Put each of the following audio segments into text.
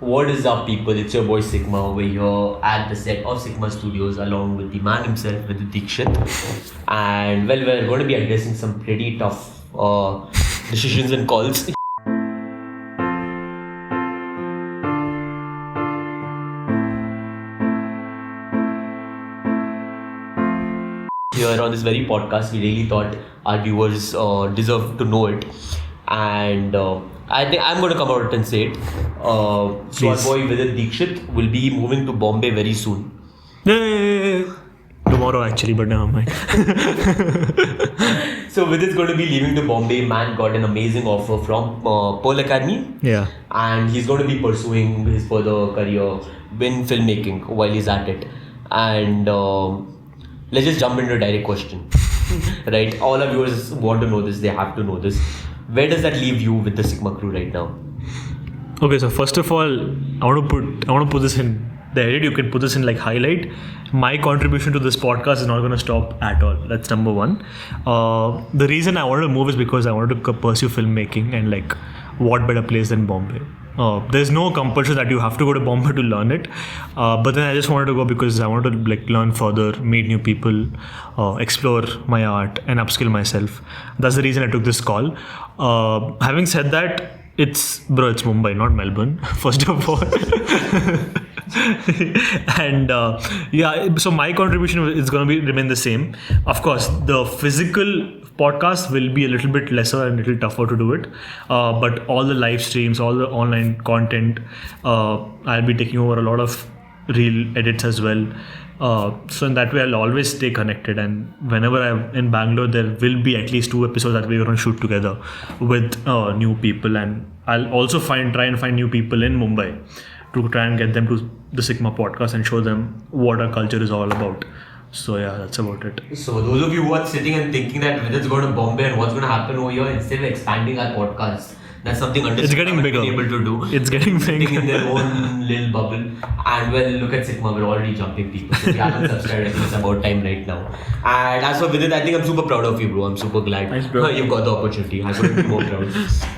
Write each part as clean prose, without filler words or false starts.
What is up, people? It's your boy Sickma over here at the set of Sickma Studios along with the man himself, Vidit. And well, we're going to be addressing some pretty tough decisions and calls. Here on this very podcast, we really thought our viewers deserve to know it. And I think I'm going to come out and say it. So our boy Vidit Dikshit will be moving to Bombay very soon. Tomorrow actually, but never mind. So Vidit's going to be leaving to Bombay. Man got an amazing offer from Pearl Academy. Yeah. And he's going to be pursuing his further career in filmmaking while he's at it. And let's just jump into a direct question. Right? All our viewers want to know this. They have to know this. Where does that leave you with the Sickma crew right now? Okay, so first of all, I want to put this in the edit. You can put this in like highlight. My contribution to this podcast is not going to stop at all. That's number one. The reason I wanted to move is because I wanted to pursue filmmaking, and like, what better place than Bombay? There's no compulsion that you have to go to Bombay to learn it, but then I just wanted to go because I wanted to like learn further, meet new people, explore my art and upskill myself. That's the reason I took this call. Having said that, it's Mumbai, not Melbourne, first of all. And so my contribution is going to remain the same. Of course, the physical podcast will be a little bit lesser and a little tougher to do it, but all the live streams, all the online content, I'll be taking over a lot of reel edits as well. So in that way, I'll always stay connected, and whenever I'm in Bangalore, there will be at least 2 episodes that we're going to shoot together with new people, and I'll also try and find new people in Mumbai to try and get them to the Sickma podcast and show them what our culture is all about. So yeah, that's about it. So those of you who are sitting and thinking that Vidit's going to Bombay and what's going to happen over here, instead of expanding our podcast, that's something it's getting bigger. Able to do. It's getting bigger. Sitting in their own little bubble. And well, look at Sickma, we're already jumping people. So if you haven't subscribed, I think it's about time right now. And as for Vidit, I think I'm super proud of you, bro. I'm super glad you've got the opportunity. I couldn't be more proud.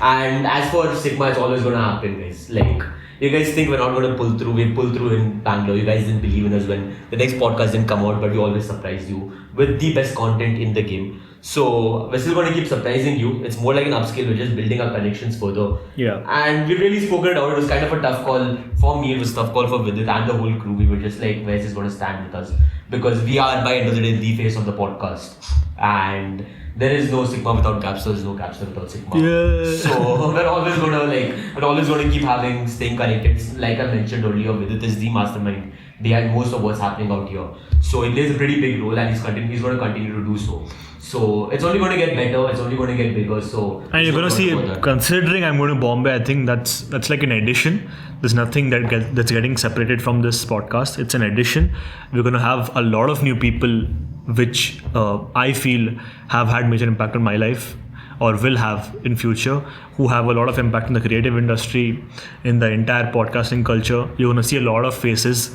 And as for Sickma, it's always going to happen, guys. Like, you guys think we're not going to pull through. We pulled through in Bangalore. You guys didn't believe in us when the next podcast didn't come out, but we always surprised you with the best content in the game. So we're still going to keep surprising you. It's more like an upskill. We're just building our connections further. Yeah. And we really spoken it out. It was kind of a tough call for me. It was a tough call for Vidit and the whole crew. We were just like, where's this going to stand with us? Because we are, by end of the day, the face of the podcast. And there is no Sickma without Capsule, there's no Capsule without Sickma. Yeah. So we're always gonna keep staying connected. Like I mentioned earlier, Vidit is the mastermind behind most of what's happening out here. So it plays a pretty big role, and he's going to continue to do so. So it's only going to get better, it's only going to get bigger. So and you're going to see, considering I'm going to Bombay, I think that's like an addition. There's nothing that's getting separated from this podcast. It's an addition. We're going to have a lot of new people, which I feel have had major impact on my life or will have in future, who have a lot of impact in the creative industry, in the entire podcasting culture. You're going to see a lot of faces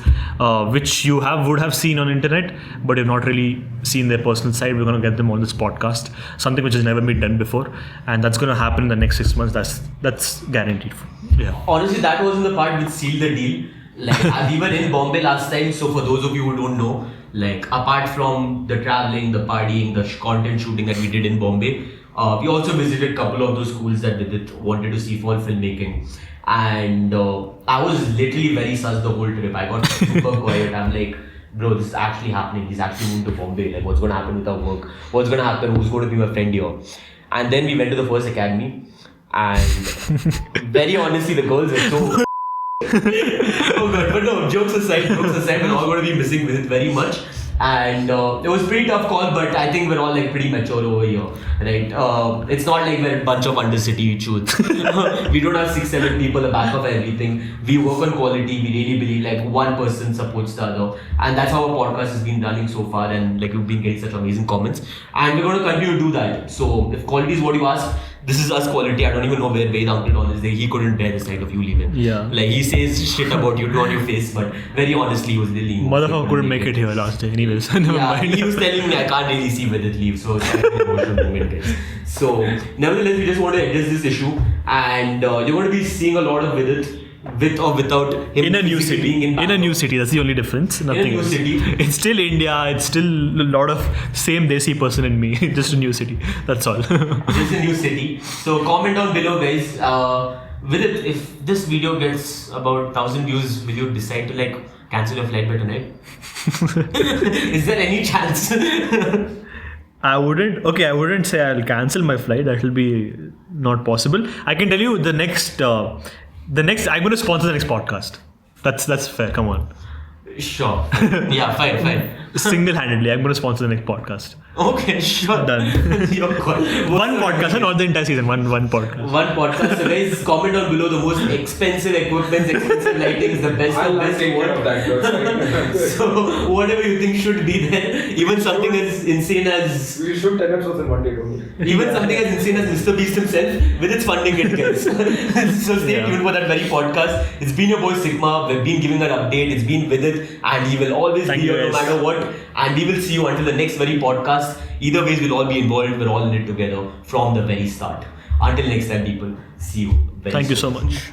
which you would have seen on internet, but you've not really seen their personal side. We're going to get them on this podcast, something which has never been done before, and that's going to happen in the next 6 months. That's guaranteed. Yeah. Honestly, that wasn't the part which sealed the deal. Like we were in Bombay last time, so for those of you who don't know, like apart from the traveling, the partying, the content shooting that we did in Bombay, we also visited a couple of those schools that Vidit wanted to see for filmmaking. And I was literally very sus the whole trip. I got super quiet. I'm like, bro, this is actually happening. He's actually moving to Bombay. Like, what's going to happen with our work? What's going to happen? Who's going to be my friend here? And then we went to the first academy. And very honestly, the girls were so... Oh god, but no, jokes aside, we're all going to be missing Vidit very much. And it was a pretty tough call, but I think we're all like pretty mature over here, right? It's not like we're a bunch of undercity youths. We don't have 6-7 people at the back of everything. We work on quality. We really believe like one person supports the other, and that's how our podcast has been running so far. And like we've been getting such amazing comments, and we're going to continue to do that. So if quality is what you ask, this is us quality. I don't even know where Ved Uncle on is. He couldn't bear the sight of you leaving. Yeah. Like he says shit about you on your face, but very honestly, he was leaving. Motherfucker couldn't make it here last day. Anyways, never mind. He was telling me I can't really see Vidit leave, so it's kind of an emotional moment, guys. So nevertheless, we just want to address this issue, and you're going to be seeing a lot of Vidit with or without him In a new physically city. being In a new city. That's the only difference. Nothing new else. city. It's still India. It's still a lot of same Desi person in me. Just a new city. That's all. Just a new city. So comment down below, guys. Vidit, if this video gets about 1,000 views, will you decide to like cancel your flight by tonight? Is there any chance? I wouldn't say I'll cancel my flight. That will be not possible. I can tell you the next I'm going to sponsor the next podcast. That's fair. Come on. Sure. Yeah, fine. Single-handedly, I'm going to sponsor the next podcast. Okay, sure. Done. You're cool. One podcast, not the entire season. One podcast. One podcast. So guys, comment down below the most expensive equipment, expensive lighting is the best. I'll best take care of that. So whatever you think should be there, even something as insane as We shoot 10 episodes in one day, don't we? even something as insane as Mr. Beast himself with its funding it guys. So stay tuned for that very podcast. It's been your boy Sickma. We've been giving an update. It's been Vidit, and he will always Thank be you, here no guys. matter what. And we will see you until the next very podcast. Either ways, we'll all be involved. We're all in it together from the very start. Until next time, people. See you. Very Thank you soon. so much.